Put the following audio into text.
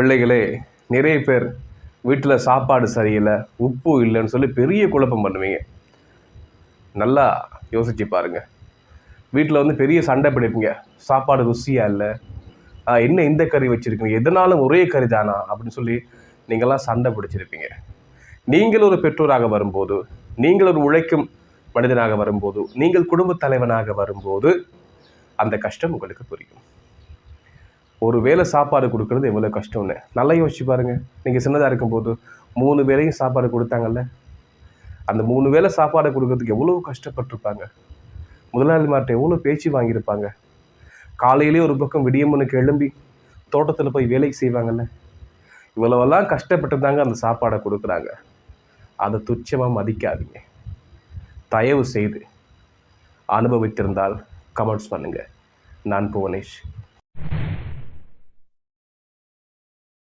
பிள்ளைகளே, நிறைய பேர் வீட்டில் சாப்பாடு சரியில்லை, உப்பு இல்லைன்னு சொல்லி பெரிய குழப்பம் பண்ணுவீங்க. நல்லா யோசிச்சு பாருங்கள். வீட்டில் வந்து பெரிய சண்டை பிடிப்பீங்க. சாப்பாடு ருசியாக இல்லை, என்ன இந்த கறி வச்சுருக்கீங்க, எதனாலும் ஒரே கறி தானா அப்படின்னு சொல்லி நீங்கள்லாம் சண்டை பிடிச்சிருப்பீங்க. நீங்கள் ஒரு பெற்றோராக வரும்போது, நீங்கள் ஒரு உழைக்கும் மனிதனாக வரும்போது, நீங்கள் குடும்பத் தலைவனாக வரும்போது அந்த கஷ்டம் உங்களுக்கு புரியும். ஒரு வேளை சாப்பாடு கொடுக்குறது எவ்வளோ கஷ்டம்னு நல்லா யோசிச்சு பாருங்கள். நீங்கள் சின்னதாக இருக்கும்போது 3 வேளையும் சாப்பாடு கொடுத்தாங்கல்ல, அந்த 3 வேளை சாப்பாடு கொடுக்கறதுக்கு எவ்வளோ கஷ்டப்பட்டிருப்பாங்க. முதலாளிமார்கிட்ட எவ்வளோ பேச்சு வாங்கியிருப்பாங்க. காலையிலே ஒரு பக்கம் விடியம்மனுக்கு எழும்பி தோட்டத்தில் போய் வேலைக்கு செய்வாங்கல்ல. இவ்வளவெல்லாம் கஷ்டப்பட்டு தாங்க அந்த சாப்பாடை கொடுக்குறாங்க. அதை துச்சமாக மதிக்காதீங்க. தயவு செய்து அனுபவித்திருந்தால் கமெண்ட்ஸ் பண்ணுங்கள். நான் புவனேஷ்.